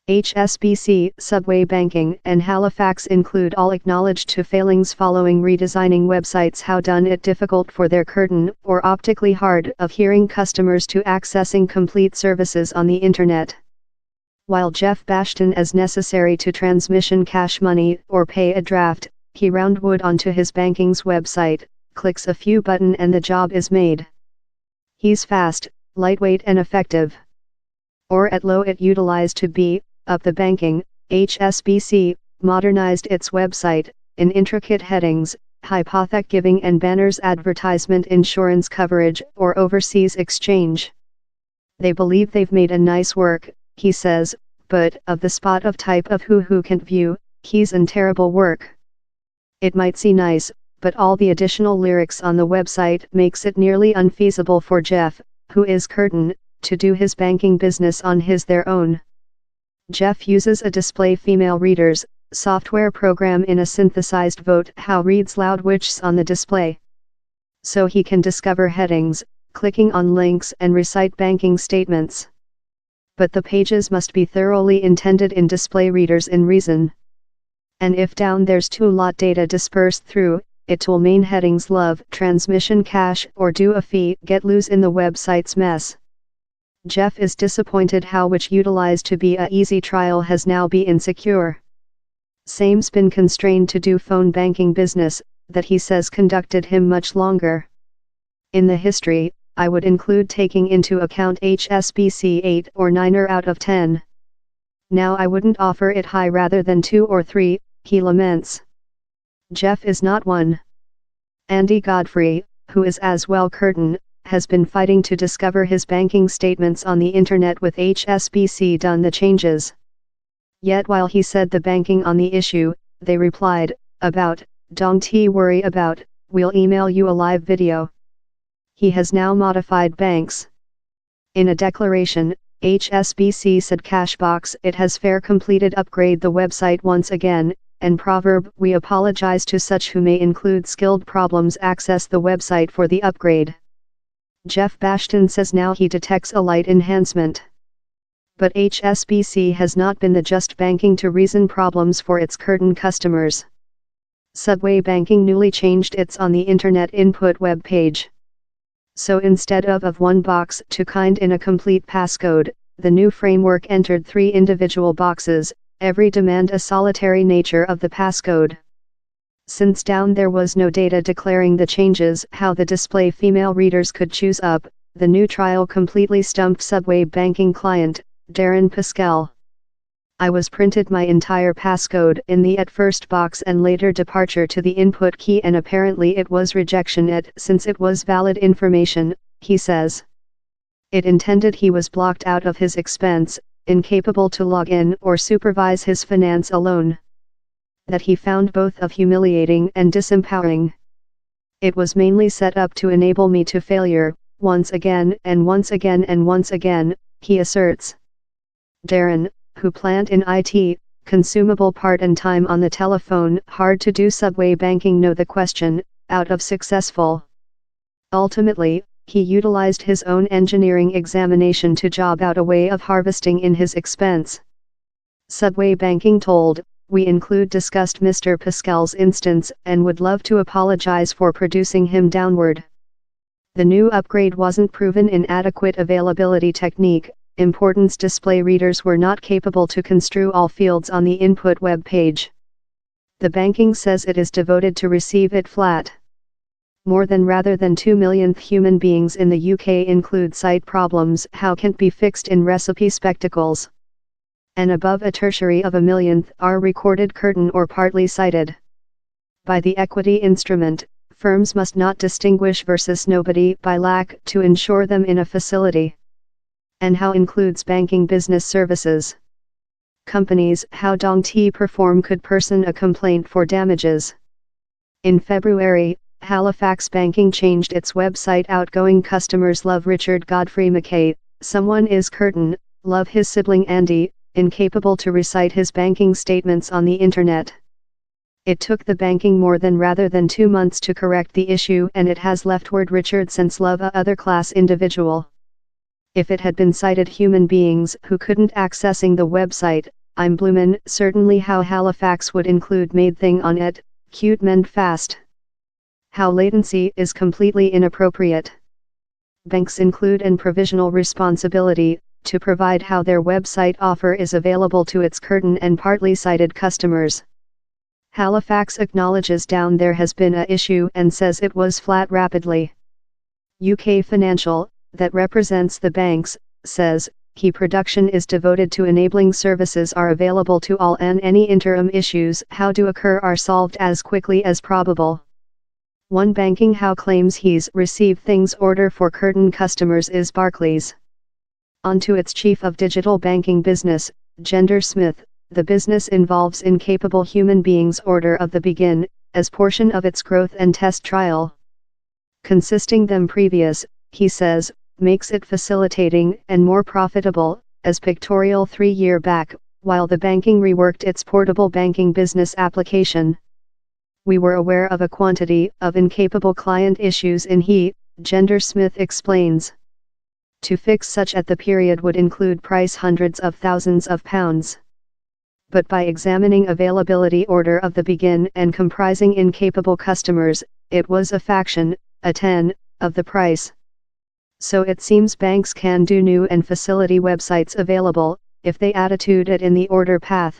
HSBC, Subway Banking, and Halifax include all acknowledged to failings following redesigning websites. How done it difficult for their curtain or optically hard of hearing customers to accessing complete services on the internet. While Jeff Bashton as necessary to transmission cash money or pay a draft, he roundwood onto his banking's website, clicks a few button and the job is made. He's fast, lightweight and effective. Or at low it utilized to be, up the banking. HSBC, modernized its website, in intricate headings, hypothec giving and banners advertisement insurance coverage or overseas exchange. They believe they've made a nice work, he says, but of the spot of type of who can't view, he's in terrible work. It might seem nice, but all the additional lyrics on the website makes it nearly unfeasible for Jeff, who is curtain, to do his banking business on their own. Jeff uses a display female readers software program in a synthesized vote how reads loud which's on the display. So he can discover headings, clicking on links and recite banking statements. But the pages must be thoroughly intended in display readers in reason. And if down there's too lot data dispersed through, it will main headings love, transmission cash or do a fee get lose in the website's mess. Jeff is disappointed how which utilized to be a easy trial has now be insecure. Same's been constrained to do phone banking business, that he says conducted him much longer. In the history, I would include taking into account HSBC 8 or 9 out of 10. Now I wouldn't offer it high rather than 2 or 3, he laments. Jeff is not one. Andy Godfrey, who is as well curtain, has been fighting to discover his banking statements on the internet with HSBC done the changes. Yet while he said the banking on the issue, they replied, about, don't worry about, we'll email you a live video. He has now modified banks. In a declaration, HSBC said Cashbox it has fair completed upgrade the website once again, and proverb we apologize to such who may include skilled problems access the website for the upgrade. Jeff Bashton says now he detects a light enhancement. But HSBC has not been the just banking to reason problems for its curtain customers. Subway Banking newly changed its on the internet input web page. So instead of one box to kind in a complete passcode, the new framework entered 3 individual boxes, every demand a solitary nature of the passcode. Since down there was no data declaring the changes how the display female readers could choose up, the new trial completely stumped Subway Banking client, Darren Pascal. I was printed my entire passcode in the at first box and later departure to the input key and apparently it was rejection it since it was valid information, he says. It intended he was blocked out of his expense, incapable to log in or supervise his finance alone. That he found both of humiliating and disempowering. It was mainly set up to enable me to failure, once again and once again and once again, he asserts. Darren, who planned in IT, consumable part and time on the telephone, hard to do Subway Banking know the question, out of successful. Ultimately, he utilized his own engineering examination to job out a way of harvesting in his expense. Subway Banking told, we include discussed Mr. Pascal's instance and would love to apologize for producing him downward. The new upgrade wasn't proven in adequate availability technique, importance display readers were not capable to construe all fields on the input web page. The banking says it is devoted to receive it flat. More than rather than 2 millionth human beings in the UK include site problems how can't be fixed in recipe spectacles. And above a tertiary of a millionth are recorded curtain or partly cited. By the equity instrument, firms must not distinguish versus nobody by lack to insure them in a facility. And how includes banking business services. Companies how don't perform could person a complaint for damages. In February, Halifax Banking changed its website outgoing customers love Richard Godfrey Mackay, someone is curtain, love his sibling Andy, incapable to recite his banking statements on the internet. It took the banking more than rather than 2 months to correct the issue and it has leftward Richard since love a other class individual. If it had been cited human beings who couldn't accessing the website, I'm bloomin' certainly how Halifax would include made thing on it, cute mend fast. How latency is completely inappropriate. Banks include an provisional responsibility to provide how their website offer is available to its curtain and partly cited customers. Halifax acknowledges down there has been a issue and says it was flat rapidly. UK Financial, that represents the banks, says, key production is devoted to enabling services are available to all and any interim issues how do occur are solved as quickly as probable. One banking how claims he's received things order for curtain customers is Barclays. On to its chief of digital banking business, Gender Smith, the business involves incapable human beings order of the begin, as portion of its growth and test trial. Consisting them previous, he says, makes it facilitating and more profitable, as pictorial 3 year back, while the banking reworked its portable banking business application. We were aware of a quantity of incapable client issues in Gender Smith explains. To fix such at the period would include price hundreds of thousands of pounds. But by examining availability order of the begin and comprising incapable customers, it was a fraction, a 10, of the price. So it seems banks can do new and facility websites available, if they attitude it in the order path.